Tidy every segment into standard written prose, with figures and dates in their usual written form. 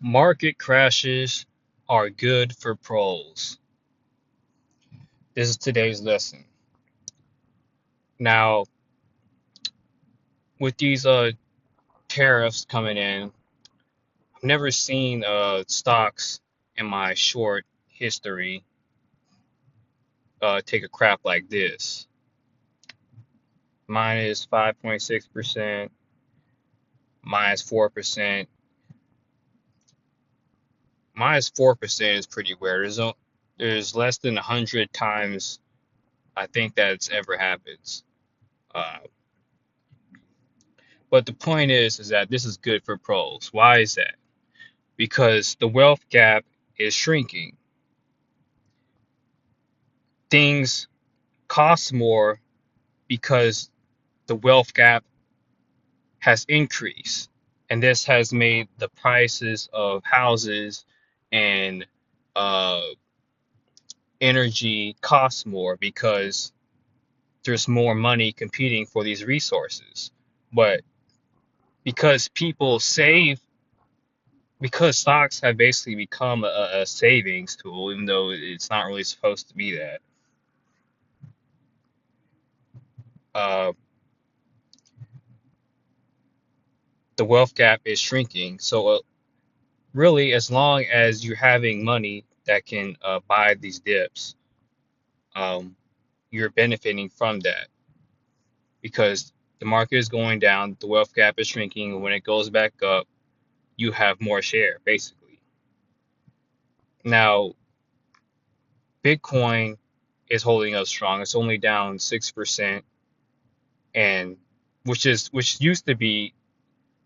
Market crashes are good for pros. This is today's lesson. Now, with these tariffs coming in, I've never seen stocks in my short history take a crap like this. Minus 5.6%, minus 4%. Minus 4% is pretty rare. There's less than 100 times I think that's ever happens. Uh, but the point is that this is good for pros. Why is that? Because the wealth gap is shrinking. Things cost more because the wealth gap has increased. And this has made the prices of houses and uh, energy cost more because there's more money competing for these resources. But because people save, because stocks have basically become a savings tool, even though it's not really supposed to be that. Uh, the wealth gap is shrinking. So really, as long as you're having money that can buy these dips, um, you're benefiting from that because the market is going down, the wealth gap is shrinking, and when it goes back up, you have more share, basically. Now, Bitcoin is holding up strong. It's only down 6%, and which used to be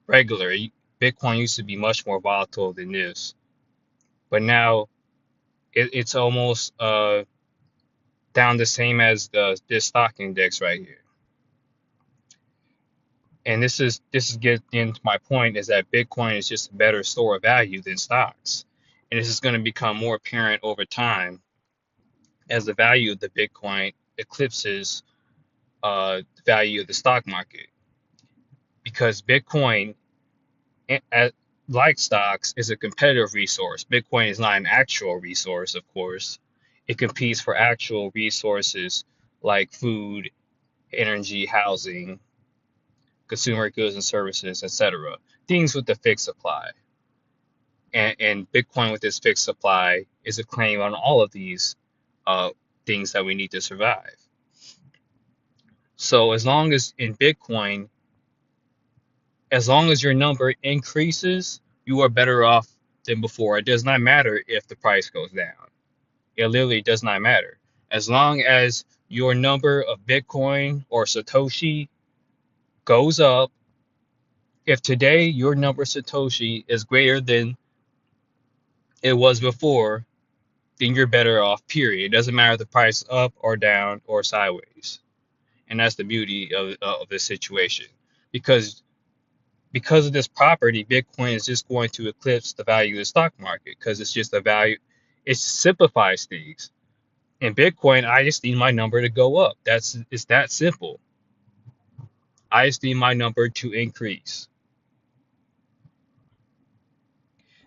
regular. Bitcoin used to be much more volatile than this, but now it's almost down the same as this stock index right here. And this is getting to my point is that Bitcoin is just a better store of value than stocks. And this is going to become more apparent over time as the value of the Bitcoin eclipses the value of the stock market. Because Bitcoin, like stocks, is a competitive resource. Bitcoin is not an actual resource, of course. It competes for actual resources like food, energy, housing, consumer goods and services, etc. Things with the fixed supply. And Bitcoin with this fixed supply is a claim on all of these uh, things that we need to survive. So as long as in Bitcoin, as long as your number increases, you are better off than before. It does not matter if the price goes down. It literally does not matter. As long as your number of Bitcoin or Satoshi goes up, if today your number of Satoshi is greater than it was before, then you're better off, period. It doesn't matter if the price is up or down or sideways. And that's the beauty of this situation. Because because of this property, Bitcoin is just going to eclipse the value of the stock market because it's just a value. It simplifies things. In Bitcoin, I just need my number to go up. It's that simple. I just need my number to increase.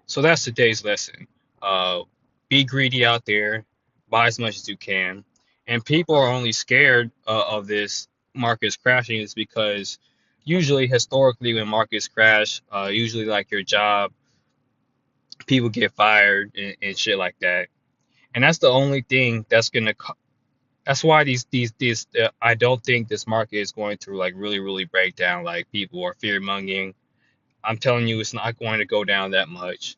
So that's today's lesson. Uh, be greedy out there, buy as much as you can, and people are only scared of this markets crashing is because usually historically when markets crash, usually like your job, people get fired and shit like that, and that's the only thing that's gonna. That's why these I don't think this market is going to like really break down like people are fear mongering. I'm telling you, it's not going to go down that much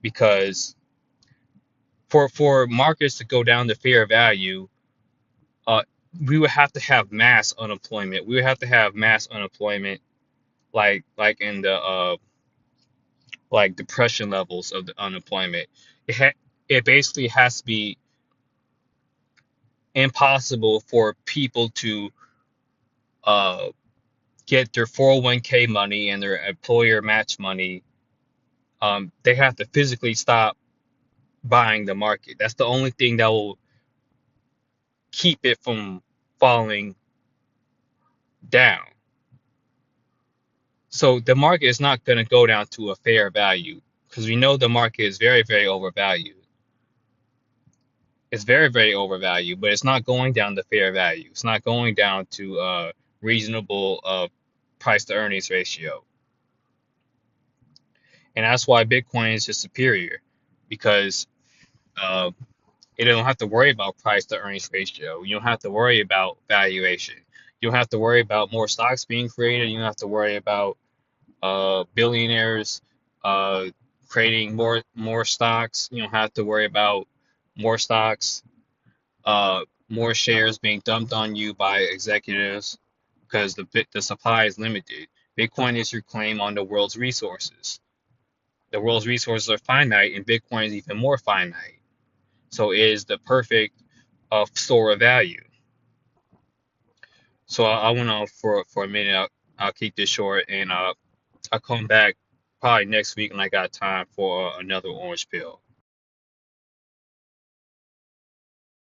because for markets to go down to fair value, uh, we would have to have mass unemployment. We would have to have mass unemployment like in the like depression levels of the unemployment. It basically has to be impossible for people to uh get their 401k money and their employer match money. They have to physically stop buying the market. That's the only thing that will keep it from falling down. So the market is not going to go down to a fair value. because we know the market is very, very overvalued. It's very, very overvalued, but it's not going down to fair value. It's not going down to reasonable price to earnings ratio. And that's why Bitcoin is just superior, because uh, it don't have to worry about price to earnings ratio. You don't have to worry about valuation. You don't have to worry about more stocks being created. You don't have to worry about billionaires uh, creating more stocks. You don't have to worry about more stocks, more shares being dumped on you by executives, because the supply is limited. Bitcoin is your claim on the world's resources. The world's resources are finite, and Bitcoin is even more finite. So it is the perfect store of value. So I went on for a minute. I'll keep this short, and I'll come back probably next week when I got time for another orange pill.